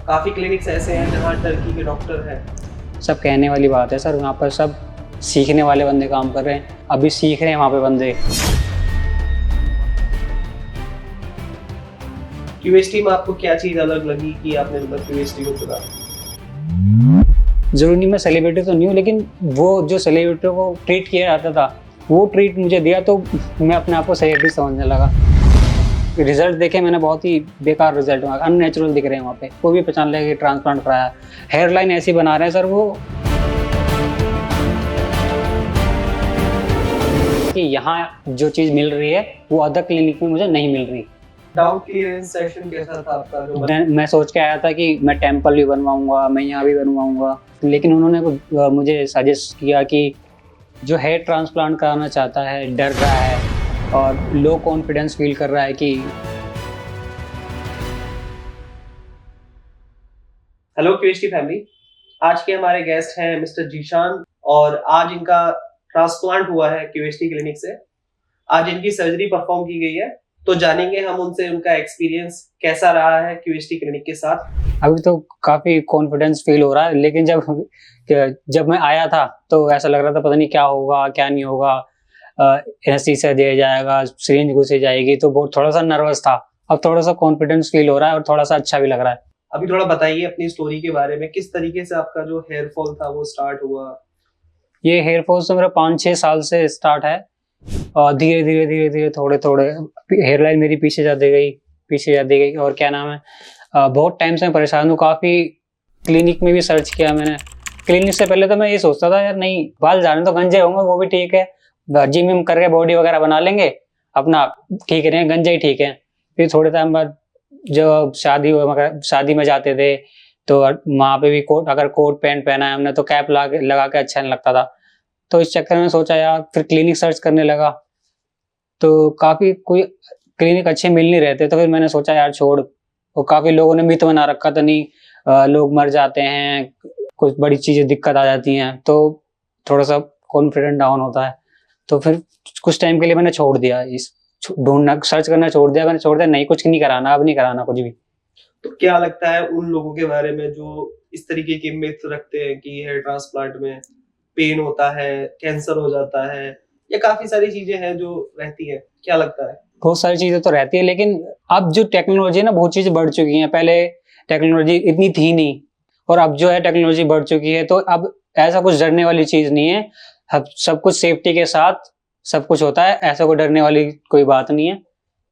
काफ़ी क्लिनिक्स ऐसे हैं जहाँ टर्की के डॉक्टर हैं। सब कहने वाली बात है सर, वहाँ पर सब सीखने वाले बंदे काम कर रहे हैं, अभी सीख रहे हैं वहाँ पे बंदे। क्यूएसटी में आपको क्या चीज़ अलग लगी कि आपने मतलब क्यूएसटी को चुना? जरूरी नहीं मैं सेलिब्रिटी तो नहीं हूँ, लेकिन वो जो सेलिब्रिटी को ट्रीट किया जाता था वो ट्रीट मुझे दिया तो मैं अपने आप को सेलिब्रिटी समझने लगा। रिजल्ट देखे मैंने, बहुत ही बेकार रिजल्ट, अननेचुरल दिख रहे हैं वहाँ पे। कोई भी पहचान लेगा कि ट्रांसप्लांट कराया। हेयर लाइन ऐसी बना रहे हैं सर वो कि यहाँ जो चीज़ मिल रही है वो अदर क्लिनिक में मुझे नहीं मिल रही। डाउट क्लियरेंस सेशन कैसा था आपका? मैं सोच के आया था कि मैं टेम्पल भी बनवाऊंगा, मैं यहाँ भी बनवाऊंगा, लेकिन उन्होंने मुझे सजेस्ट किया कि जो हेयर ट्रांसप्लांट कराना चाहता है, डर रहा है और लो कॉन्फिडेंस फील कर रहा है कि। हेलो क्यूएसटी फैमिली, आज के हमारे गेस्ट हैं मिस्टर जीशान और आज इनका ट्रांसप्लांट हुआ है क्यूएसटी क्लिनिक से। आज इनकी सर्जरी परफॉर्म की गई है, तो जानेंगे हम उनसे उनका एक्सपीरियंस कैसा रहा है क्यूएसटी क्लिनिक के साथ। अभी तो काफ़ी कॉन्फिडेंस फील हो रहा है, लेकिन जब मैं आया था तो ऐसा लग रहा था पता नहीं क्या होगा क्या नहीं होगा, एनेस्थीसिया दिया जाएगा, सिरिंज घुसी जाएगी, तो बहुत थोड़ा सा नर्वस था। अब थोड़ा सा कॉन्फिडेंस फील हो रहा है और थोड़ा सा अच्छा भी लग रहा है। अभी थोड़ा बताइए अपनी स्टोरी के बारे में, किस तरीके से आपका जो हेयर फॉल था वो स्टार्ट हुआ? ये हेयर फॉल तो मेरा 5-6 साल से स्टार्ट है और धीरे धीरे धीरे धीरे थोड़े थोड़े हेयर लाइन मेरी पीछे जाती गई और क्या नाम है, बहुत टाइम से मैं परेशान हूँ। काफ़ी क्लिनिक में भी सर्च किया मैंने। क्लिनिक से पहले तो मैं ये सोचता था यार नहीं, बाल जाने तो गंजे होंगे वो भी ठीक है, जिम विम करके बॉडी वगैरह बना लेंगे अपना, ठीक रहे, गंजे ही ठीक है। फिर थोड़े टाइम बाद जब शादी में जाते थे तो वहाँ पे भी अगर कोट पैंट पहना है हमने तो कैप लगा के अच्छा नहीं लगता था। तो इस चक्कर में सोचा यार, फिर क्लिनिक सर्च करने लगा तो काफ़ी कोई क्लिनिक अच्छे मिल नहीं रहे थे। तो फिर मैंने सोचा यार छोड़, और काफ़ी लोगों ने मिथ बना रखा था नहीं लोग मर जाते हैं, कुछ बड़ी चीज़ें दिक्कत आ जाती हैं, तो थोड़ा सा कॉन्फिडेंस डाउन होता है। तो फिर कुछ टाइम के लिए मैंने छोड़ दिया, ढूंढना सर्च करना छोड़ दिया, मैंने छोड़ दिया, नहीं कुछ नहीं कराना, अब नहीं कराना कुछ भी। तो क्या लगता है उन लोगों के बारे में जो इस तरीके की मिथ रखते हैं कि हेयर ट्रांसप्लांट में पेन होता है, कैंसर हो जाता है, या काफी सारी चीजें हैं जो रहती है, क्या लगता है? बहुत सारी चीजें तो रहती है, लेकिन अब जो टेक्नोलॉजी है ना, बहुत चीजें बढ़ चुकी हैं। पहले टेक्नोलॉजी इतनी थी नहीं और अब जो है टेक्नोलॉजी बढ़ चुकी है, तो अब ऐसा कुछ डरने वाली चीज नहीं है। अब सब कुछ सेफ्टी के साथ सब कुछ होता है, ऐसा कोई डरने वाली कोई बात नहीं है,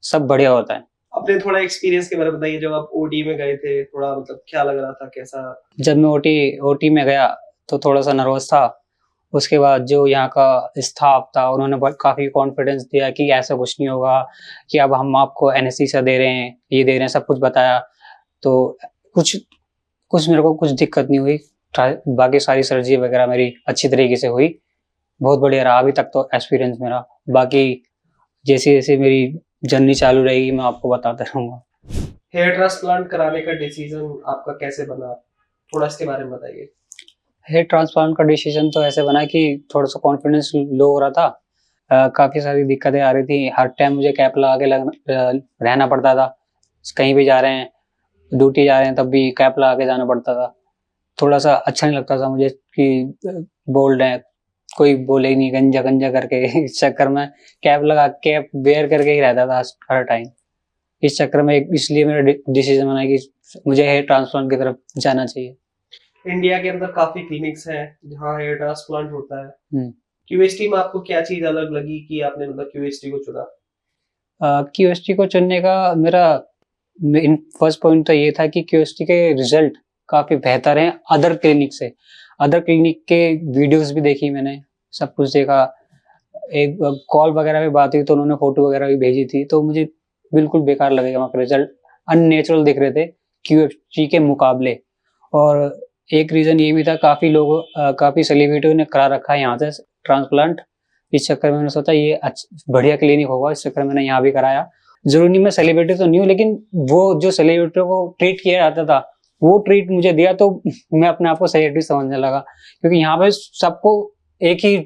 सब बढ़िया होता है। अपने थोड़ा एक्सपीरियंस के बारे में बताइए, जब आप ओटी में गए थे, थोड़ा मतलब क्या लग रहा था, कैसा? जब मैं ओटी में गया तो थोड़ा सा नर्वस था। उसके बाद जो यहाँ का स्टाफ था उन्होंने काफ़ी कॉन्फिडेंस दिया कि ऐसा कुछ नहीं होगा, कि अब हम आपको एनेस्थीसिया दे रहे हैं, ये दे रहे हैं, सब कुछ बताया। तो कुछ कुछ मेरे को कुछ दिक्कत नहीं हुई। बाकी सारी सर्जरी वगैरह मेरी अच्छी तरीके से हुई, बहुत बढ़िया रहा अभी तक तो एक्सपीरियंस मेरा। बाकी जैसे जैसे मेरी जर्नी चालू रहेगी मैं आपको बताता रहूँगा। हेयर ट्रांसप्लांट कराने का डिसीजन आपका कैसे बना, थोड़ा इसके बारे में बताइए। हेयर ट्रांसप्लांट का डिसीजन तो ऐसे बना कि थोड़ा सा कॉन्फिडेंस लो हो रहा था, काफ़ी सारी दिक्कतें आ रही थी। हर टाइम मुझे कैप लगा के रहना पड़ता था, कहीं भी जा रहे हैं, ड्यूटी जा रहे हैं, तब भी कैप लगा के जाना पड़ता था। थोड़ा सा अच्छा नहीं लगता था मुझे कि बोल्ड है, कोई बोले ही नहीं गंजा गंजा करके इस चक्कर में कैप वेयर करके ही रहता था हर टाइम। इस चक्कर में इसलिए मेरा डिसीजन बना कि मुझे हेयर ट्रांसप्लांट की तरफ जाना चाहिए। इंडिया के अंदर काफी क्लिनिक्स हैं जहाँ हेयर ट्रांसप्लांट होता है। क्यूएसटी में आपको क्या चीज अलग लगी कि आपने मतलब क्यूएसटी को चुना? क्यूएसटी को चुनने का मेरा फर्स्ट पॉइंट तो ये था कि क्यूएसटी के रिजल्ट काफ़ी बेहतर हैं अदर क्लिनिक से। अदर क्लिनिक के वीडियोस भी देखी मैंने, सब कुछ देखा। एक कॉल वगैरह में बात हुई तो उन्होंने फोटो वगैरह भी भेजी थी, तो मुझे बिल्कुल बेकार लगेगा वहाँ के रिजल्ट, अननेचुरल दिख रहे थे क्यूएसटी के मुकाबले। और एक रीज़न ये भी था, काफ़ी सेलिब्रिटियों ने करा रखा है यहाँ से ट्रांसप्लांट। इस चक्कर में मैंने सोचा ये बढ़िया क्लिनिक होगा, इस चक्कर में मैंने यहाँ भी कराया। जरूरी नहीं मैं सेलिब्रिटी तो नहीं हूँ, लेकिन वो जो सेलिब्रिटियों को ट्रीट किया जाता था वो ट्रीट मुझे दिया तो मैं अपने आप को सेलिब्रिटी समझने लगा, क्योंकि यहाँ पे सबको एक ही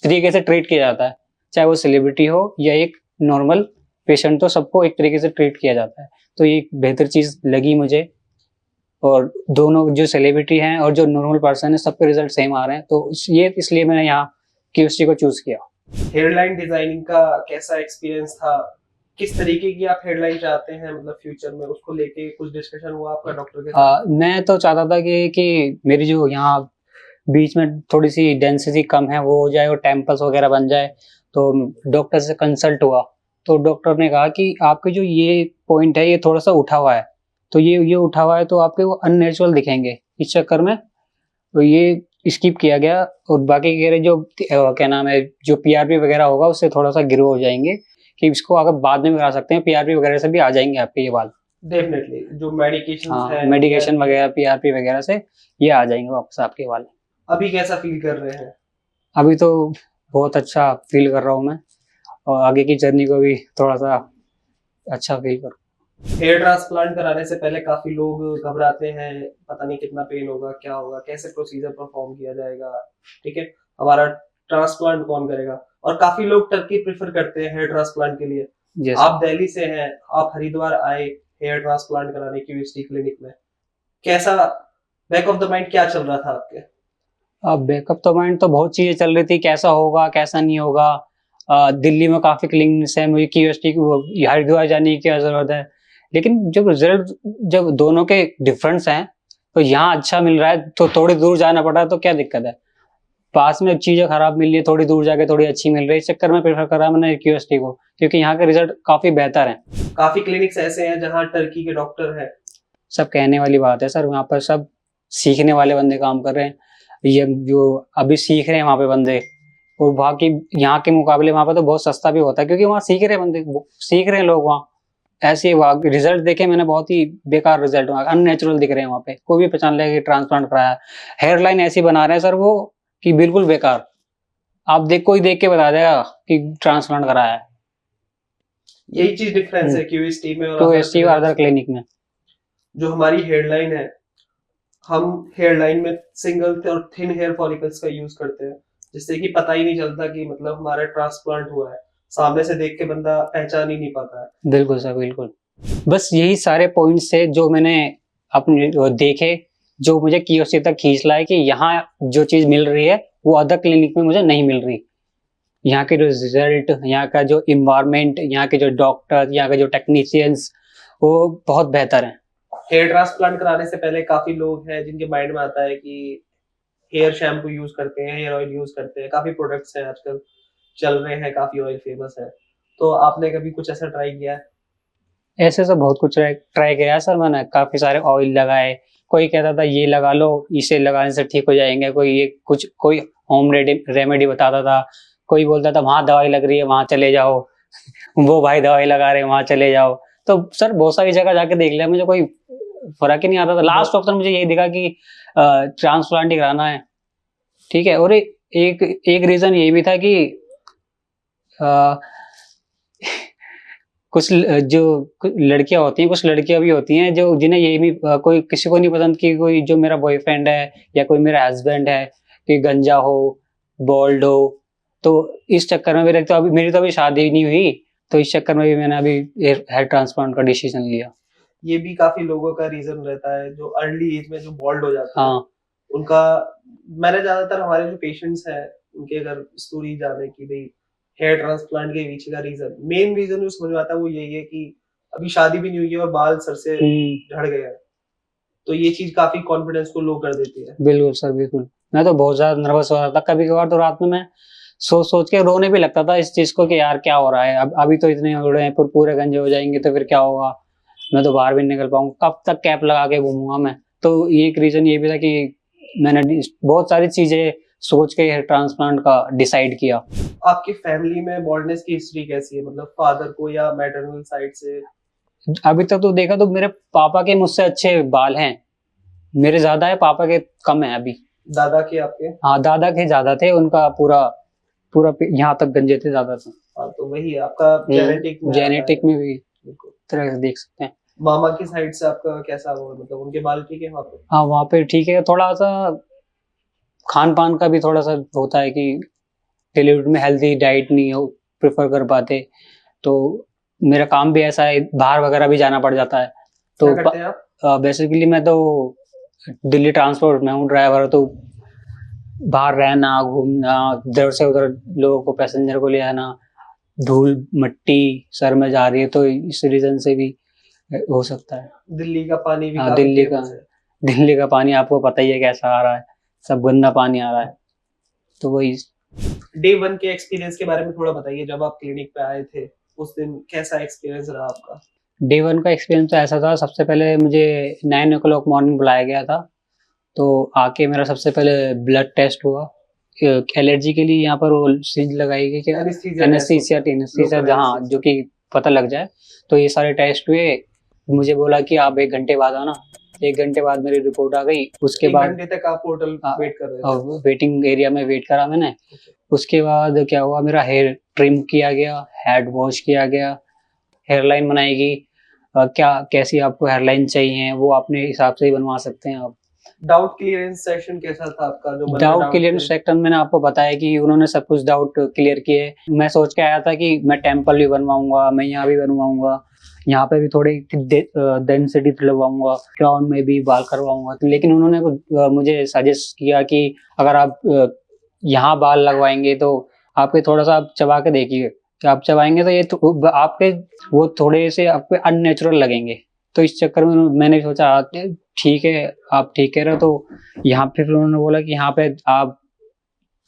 तरीके से ट्रीट किया जाता है, चाहे वो सेलिब्रिटी हो या एक नॉर्मल पेशेंट, तो सबको एक तरीके से ट्रीट किया जाता है। तो ये बेहतर चीज़ लगी मुझे और दोनों जो सेलिब्रिटी हैं और जो नॉर्मल पर्सन है सबके रिजल्ट सेम आ रहे हैं, तो ये इसलिए मैंने यहाँ क्यूएसटी को चूज किया। हेयरलाइन डिजाइनिंग का कैसा एक्सपीरियंस था? किस तरीके की आप हेयरलाइन चाहते हैं, मतलब फ्यूचर में उसको लेके कुछ डिस्कशन हुआ आपका डॉक्टर के साथ? मैं तो चाहता था कि मेरी जो यहाँ बीच में थोड़ी सी डेंसिटी कम है वो हो जाए और टेम्पल्स वगैरह बन जाए। तो डॉक्टर से कंसल्ट हुआ तो डॉक्टर ने कहा कि आपके जो ये पॉइंट है ये थोड़ा सा उठा हुआ है, तो ये उठा हुआ है तो आपके वो अननेचुरल दिखेंगे, इस चक्कर में तो ये स्किप किया गया। और बाकी कह रहे जो क्या नाम है जो पीआरपी वगैरह होगा उससे थोड़ा सा ग्रो हो जाएंगे, कि इसको अगर बाद में करा सकते हैं, पीआरपी वगैरह से भी आ जाएंगे आपके ये बाल। डेफिनेटली जो मेडिकेशन है, मेडिकेशन वगैरह पीआरपी वगैरह से ये आ जाएंगे वापस आपके वाल। अभी कैसा फील कर रहे हैं? अभी तो बहुत अच्छा फील कर रहा हूँ मैं, और आगे की जर्नी को भी थोड़ा सा अच्छा फील कर। हेयर ट्रांसप्लांट कराने से पहले काफी लोग घबराते हैं, पता नहीं कितना पेन होगा, क्या होगा, कैसे प्रोसीजर परफॉर्म किया जाएगा, ठीक है, हमारा ट्रांसप्लांट कौन करेगा, और काफी लोग टर्की प्रेफर करते हैं हेयर ट्रांसप्लांट के लिए। आप दिल्ली से हैं, आप हरिद्वार आए हेयर ट्रांसप्लांट कराने क्यूएसटी क्लिनिक में, कैसा बैक ऑफ द माइंड क्या चल रहा था आपके? अब बैकअप तो माइंड तो बहुत चीजें चल रही थी, कैसा होगा कैसा नहीं होगा। दिल्ली में काफी क्लिनिक्स है, मुझे क्यूएसटी हरिद्वार जाने की क्या जरूरत है। लेकिन जब रिजल्ट जब दोनों के डिफरेंस हैं तो यहाँ अच्छा मिल रहा है तो थोड़ी दूर जाना पड़ रहा है, तो क्या दिक्कत है। पास में चीजें खराब मिल रही है, थोड़ी दूर जाके थोड़ी अच्छी मिल रही है, इस चक्कर में प्रेफर करा मैंने क्यूएसटी को, क्योंकि यहाँ के रिजल्ट काफी बेहतर हैं। काफी क्लिनिक्स ऐसे हैं जहाँ टर्की के डॉक्टर हैं। सब कहने वाली बात है सर, वहाँ पर सब सीखने वाले बंदे काम कर रहे हैं, ये जो अभी सीख रहे हैं वहाँ पे बंदे, और वहाँ की यहाँ के मुकाबले वहाँ पे तो बहुत सस्ता भी होता है, क्योंकि वहाँ सीख रहे हैं बंदे, सीख रहे हैं लोग वहाँ। ऐसे रिजल्ट देखे मैंने, बहुत ही बेकार रिजल्ट, अननेचुरल दिख रहे हैं वहाँ पे, कोई भी पहचान लेगा कि ट्रांसप्लांट कराया। हेयर लाइन ऐसी बना रहे हैं सर वो कि बिल्कुल बेकार, आप कोई देख के बता देगा कि ट्रांसप्लांट कराया है। यही चीज डिफरेंस है क्यूएसटी में और क्यूएसटी और अदर क्लिनिक में। जो हमारी हेयरलाइन है, हम हेयरलाइन में सिंगल और थिन हेयर फॉलिकल्स का यूज करते हैं, जिससे कि पता ही नहीं चलता कि मतलब हमारा ट्रांसप्लांट हुआ है, सामने से देख के बंदा पहचान ही नहीं पाता है। बिल्कुल सर बिल्कुल, बस यही सारे पॉइंट्स थे जो मैंने अपने देखे, जो मुझे क्यूएसटी तक खींच लाए कि यहाँ जो चीज मिल रही है वो अदर क्लिनिक में मुझे नहीं मिल रही। यहाँ के जो रिजल्ट, यहाँ का जो इन्वायरमेंट, यहाँ के जो डॉक्टर, यहाँ के जो टेक्नीशियंस, वो बहुत बेहतर है। हेयर ट्रांसप्लांट कराने से पहले काफी लोग हैं जिनके माइंड में आता है कि हेयर शैम्पू यूज करते हैं, हेयर ऑयल यूज करते हैं, काफी प्रोडक्ट्स हैं आजकल चल रहे हैं, काफी ऑयल फेमस है, तो आपने कभी कुछ ऐसा ट्राई किया है? ऐसे तो बहुत कुछ ट्राई किया है सर मैंने, काफी सारे ऑयल लगाए, कोई कहता था ये लगा लो इसे लगाने से ठीक हो जाएंगे, कोई ये कुछ कोई होम रेमेडी बताता था, कोई बोलता था वहां दवाई लग रही है वहां चले जाओ वो भाई दवाई लगा रहे हैं वहां चले जाओ। तो सर बहुत सारी जगह जाके देख लिया, मुझे कोई फर्क ही नहीं आता था। लास्ट ऑप्शन मुझे यही दिखा कि ट्रांसप्लांट ही कराना है, ठीक है। और एक रीजन ये भी था कि कुछ जो लड़कियां होती हैं, कुछ लड़कियां भी होती हैं जो जिन्हें यही भी कोई किसी को नहीं पसंद कि कोई जो मेरा बॉयफ्रेंड है या कोई मेरा हस्बैंड है कि गंजा हो, बोल्ड हो, तो इस चक्कर में मेरी तो अभी शादी नहीं हुई, तो इस चक्कर में भी मैंने अभी हेयर ट्रांसप्लांट का डिसीजन लिया। ये भी काफी लोगों का रीजन रहता है जो अर्ली एज में जो बॉल्ड हो जाते हैं। हाँ, उनका, मैंने ज्यादातर हमारे जो पेशेंट्स हैं उनके अगर स्टोरी जाने की भाई हेयर ट्रांसप्लांट के पीछे का रीजन, मेन रीजन जो समझ में आता है वो यही है कि अभी शादी भी नहीं हुई है और बाल सर से झड़ गए हैं, तो ये चीज काफी कॉन्फिडेंस को लो कर देती है। बिल्कुल सर बिल्कुल, मैं तो बहुत ज्यादा नर्वस हो रहा था, कभी कभार तो रात में मैं सोच के रोने भी लगता था इस चीज को कि यार क्या हो रहा है, अब अभी तो इतने हो रहे हैं, पूरे गंजे हो जाएंगे तो फिर क्या होगा, मैं तो बाहर भी नहीं निकल पाऊंगा, कब तक कैप लगा के घूमूंगा मैं। तो एक रीजन ये भी था कि मैंने बहुत सारी चीजें सोच के हेयर ट्रांसप्लांट का डिसाइड किया। आपकी फैमिली में बॉल्डनेस की हिस्ट्री कैसी है, मतलब फादर को या मैटरनल साइड से? अभी तक तो देखा तो मेरे पापा के मुझसे अच्छे बाल हैं, मेरे ज्यादा है, पापा के कम है अभी। दादा के आपके? हाँ दादा के ज्यादा थे, उनका पूरा यहाँ तक गंजे थे ज्यादा थे। हाँ, तो वही आपका जेनेटिक में भी तरह से देख सकते हैं। मामा की साइड से आपका कैसा हुआ, मतलब उनके बाल ठीक है वहाँ पे? हाँ वहाँ पे ठीक है, थोड़ा सा खान पान का भी थोड़ा सा होता है कि बॉलीवुड में हेल्दी डाइट नहीं हो प्रेफर कर पाते, तो मेरा काम भी ऐसा है, बाहर वगैरह भी जाना पड़ जाता है, तो क्या करते हैं आप? बेसिकली मैं तो दिल्ली ट्रांसपोर्ट में हूँ ड्राइवर, तो बाहर रहना, घूमना, इधर से उधर लोगों को, पैसेंजर को ले आना, धूल मिट्टी सर में जा रही है, तो इस रीजन से भी हो सकता है। दिल्ली का पानी भी हाँ, काफी दिल्ली का famous है। दिल्ली का पानी आपको पता ही है कैसा आ रहा है, सब गंदा पानी आ रहा है, तो वही। डे 1 के एक्सपीरियंस के बारे में थोड़ा बताइए, जब आप क्लिनिक पे आए थे उस दिन कैसा एक्सपीरियंस रहा आपका? डे 1 का एक्सपीरियंस तो ऐसा था, सबसे पहले मुझे 9 o'clock मॉर्निंग बुलाया गया था, तो आके मेरा सबसे पहले ब्लड टेस्ट हुआ। एलर्जी के लिए यहाँ पर वो चीज लगाई गई कि एनेस्थीसिया, जहाँ जो कि पता लग जाए, तो ये सारे टेस्ट हुए। मुझे बोला कि आप 1 घंटे बाद आना। 1 घंटे बाद मेरी रिपोर्ट आ गई। उसके 1 बाद घंटे तक आप होटल वेट कर रहे थे? वेटिंग एरिया में वेट करा मैंने। उसके बाद क्या हुआ, मेरा हेयर ट्रिम किया गया, हेड वॉश किया गया, हेयरलाइन बनाई गई। क्या कैसी आपको हेयरलाइन चाहिए वो अपने हिसाब से ही बनवा सकते हैं आप। डाउट क्लियरेंस सेशन कैसा था आपका? जो डाउट क्लियरेंस सेक्शन मैंने आपको बताया कि उन्होंने सब कुछ डाउट क्लियर किए। मैं सोच के आया था कि मैं टेम्पल भी बनवाऊंगा, मैं यहाँ भी बनवाऊंगा, यहाँ पे भी थोड़ी डेंसिटी लगवाऊंगा, क्राउन में भी बाल करवाऊंगा, तो लेकिन उन्होंने मुझे सजेस्ट किया कि अगर आप यहाँ बाल लगवाएंगे तो आपके थोड़ा सा आप चबा के देखिए, कि आप चबाएंगे तो ये तो आपके वो थोड़े से आपके अननेचुरल लगेंगे। तो इस चक्कर में मैंने सोचा ठीक है, आप ठीक कह रहे हो, तो यहाँ फिर उन्होंने बोला कि यहाँ पे आप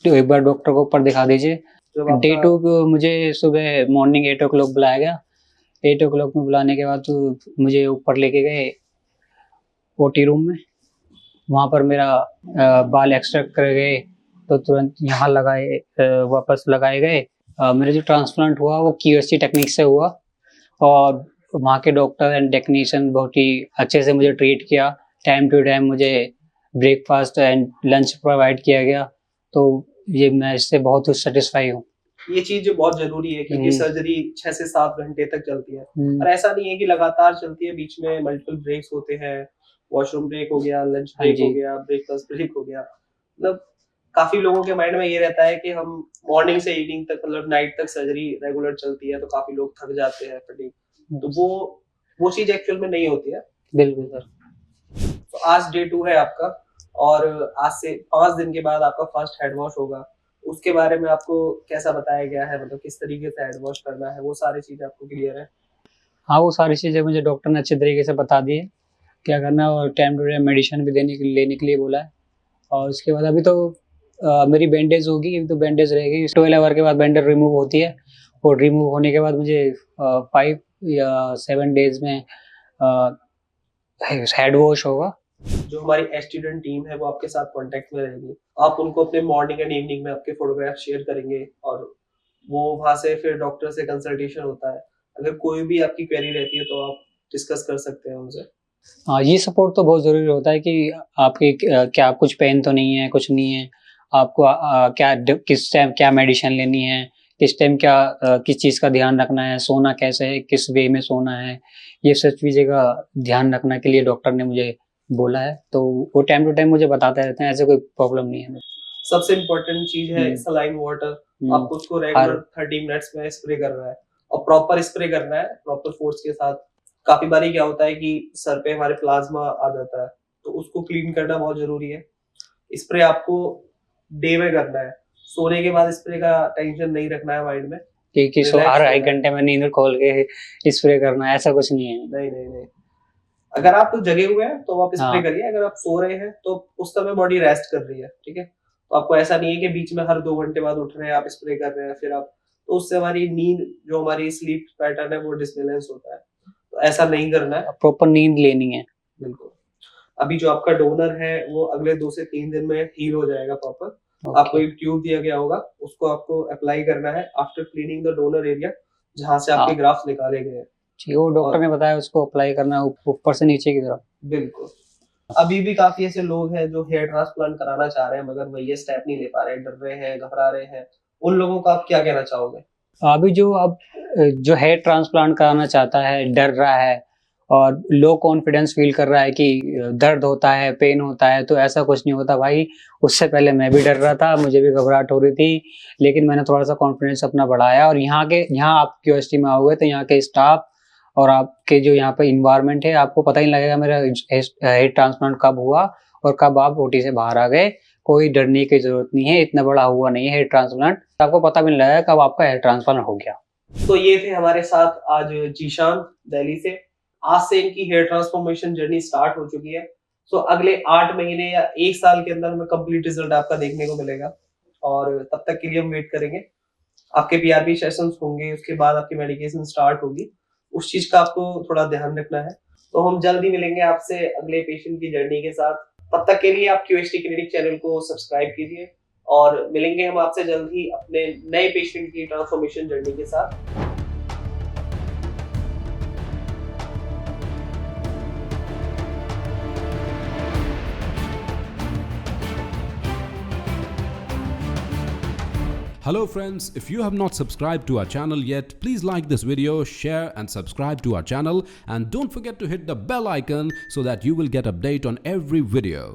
तो एक बार डॉक्टर को ऊपर दिखा दीजिए। डे 2 को मुझे सुबह मॉर्निंग 8 o'clock बुलाया गया। 8 o'clock में बुलाने के बाद तो मुझे ऊपर लेके गए ओटी रूम में। वहाँ पर मेरा बाल एक्सट्रैक्ट करे गए, तो तुरंत यहाँ लगाए, वापस लगाए गए। मेरा जो ट्रांसप्लांट हुआ वो क्यूएसटी टेक्निक से हुआ, और वहाँ के डॉक्टर एंड टेक्नीशियन बहुत ही अच्छे से मुझे ट्रीट किया। टाइम टू टाइम मुझे ब्रेकफास्ट एंड लंच प्रोवाइड किया गया, तो ये मैं इससे बहुत ही सेटिस्फाई हूँ। ये चीज जो बहुत जरूरी है, क्योंकि सर्जरी 6 से 7 घंटे तक चलती है, और ऐसा नहीं है कि लगातार चलती है, बीच में मल्टीपल ब्रेक्स होते हैं। वॉशरूम ब्रेक हो गया, लंच ब्रेक हो गया, ब्रेकफास्ट ब्रेक हो गया। मतलब काफी लोगों के माइंड में ये रहता है कि हम मॉर्निंग से इवनिंग तक, मतलब नाइट तक सर्जरी रेगुलर चलती है, तो काफी लोग थक जाते हैं, फटीग। तो वो चीज एक्चुअल में नहीं होती है। बिल्कुल सर। तो आज डे 2 है आपका, और आज से 5 दिन के बाद आपका फर्स्ट हेड वॉश होगा। उसके बारे में आपको कैसा बताया गया है, मतलब किस तरीके से हेड वॉश करना है, वो सारी चीजें आपको क्लियर है? हाँ, वो सारी चीज़ें मुझे डॉक्टर ने अच्छे तरीके से बता दी है, क्या करना है, और टाइम टू टाइम मेडिसिन भी लेने के लिए बोला है। और उसके बाद अभी तो मेरी बैंडेज होगी, अभी तो बैंडेज रहेगी। 12 आवर के बाद बैंडेज रिमूव होती है, और रिमूव होने के बाद मुझे 5 या 7 डेज में हेड वॉश होगा। जो हमारी स्टूडेंट टीम है वो आपके साथ कांटेक्ट में रहेगी। आप उनको अपने मॉर्निंग एंड इवनिंग में आपके फोटोग्राफ शेयर करेंगे, और वो वहां से फिर डॉक्टर से कंसल्टेशन होता है। अगर कोई भी आपकी क्वेरी रहती है तो आप डिस्कस कर सकते हैं उनसे। हाँ, ये सपोर्ट तो बहुत ज़रूरी होता है कि आपके क्या कुछ पेन तो नहीं है, कुछ नहीं है, आपको किस टाइम क्या मेडिसिन लेनी है, किस टाइम किस चीज़ का ध्यान रखना है, सोना कैसे है, किस वे में सोना है, ये सब चीज़ें का ध्यान रखने के लिए डॉक्टर ने मुझे बोला है। तो वो टाइम टू टाइम मुझे बताते रहते हैं, ऐसे कोई प्रॉब्लम नहीं है। सबसे इम्पोर्टेंट चीज है सलाइन वाटर। आपको उसको रेगुलर 30 मिनट्स में स्प्रे करना है, और प्रॉपर स्प्रे करना है, प्रॉपर फोर्स के साथ। काफी बारी क्या होता है कि सर पे हमारे प्लाज्मा आ जाता है, तो उसको क्लीन करना बहुत जरूरी है। स्प्रे आपको डे में करना है, सोने के बाद स्प्रे का टेंशन नहीं रखना है माइंड में कि हर 1 घंटे में नींद खोल के स्प्रे करना है, ऐसा कुछ नहीं है। नहीं। अगर आप जगे हुए हैं तो आप स्प्रे करिए, अगर आप सो रहे हैं तो उस समय बॉडी रेस्ट कर रही है, ठीक है। तो आपको ऐसा नहीं है कि बीच में हर 2 घंटे बाद उठ रहे हैं, आप स्प्रे कर रहे हैं, फिर आप, तो उससे हमारी नींद, जो हमारी स्लीप पैटर्न है, वो डिसबैलेंस होता है। तो ऐसा नहीं करना है, प्रॉपर नींद लेनी है। बिल्कुल। अभी जो आपका डोनर है वो अगले 2 से 3 दिन में हील हो जाएगा प्रॉपर। आपको एक ट्यूब दिया गया होगा, उसको आपको अप्लाई करना है after cleaning the donor area, जहां से आपके ग्राफ्ट निकाले गए हैं। जी, वो डॉक्टर ने बताया उसको अप्लाई करना है ऊपर से नीचे की तरफ। बिल्कुल। अभी भी काफी ऐसे लोग हैं जो हेयर ट्रांसप्लांट कराना चाह रहे हैं, मगर वो ये स्टेप नहीं ले पा रहे हैं, डर रहे हैं, घबरा रहे हैं। उन लोगों को आप क्या कहना चाहोगे? अभी जो हेयर ट्रांसप्लांट कराना चाहता है, डर रहा है और लो कॉन्फिडेंस फील कर रहा है कि दर्द होता है, पेन होता है, तो ऐसा कुछ नहीं होता भाई। उससे पहले मैं भी डर रहा था, मुझे भी घबराहट हो रही थी, लेकिन मैंने थोड़ा सा कॉन्फिडेंस अपना बढ़ाया। और यहाँ आप क्यूएसटी में आओगे तो यहाँ के स्टाफ और आपके जो यहाँ पे इन्वायरमेंट है आपको पता ही नहीं लगेगा मेरा हेयर ट्रांसप्लांट कब हुआ और कब आप ओटी से बाहर आ गए। कोई डरने की जरूरत नहीं है, इतना बड़ा हुआ नहीं है हेयर ट्रांसप्लांट, आपको पता भी नहीं लगेगा कब आपका हेयर ट्रांसप्लांट हो गया। तो ये थे हमारे साथ आज जीशान दिल्ली से। आज से इनकी हेयर ट्रांसफॉर्मेशन जर्नी स्टार्ट हो चुकी है। सो अगले 8 महीने या 1 साल के अंदर हमें कंप्लीट रिजल्ट आपका देखने को मिलेगा और तब तक के लिए हम वेट करेंगे। आपके पीआरपी सेशंस होंगे, उसके बाद आपकी मेडिकेशन स्टार्ट होगी, उस चीज का आपको थोड़ा ध्यान रखना है। तो हम जल्द ही मिलेंगे आपसे अगले पेशेंट की जर्नी के साथ। तब तक के लिए आप क्यूएसटी क्लिनिक चैनल को सब्सक्राइब कीजिए और मिलेंगे हम आपसे जल्द ही अपने नए पेशेंट की ट्रांसफॉर्मेशन जर्नी के साथ। Hello friends, if you have not subscribed to our channel yet, please like this video, share and subscribe to our channel, and don't forget to hit the bell icon so that you will get update on every video.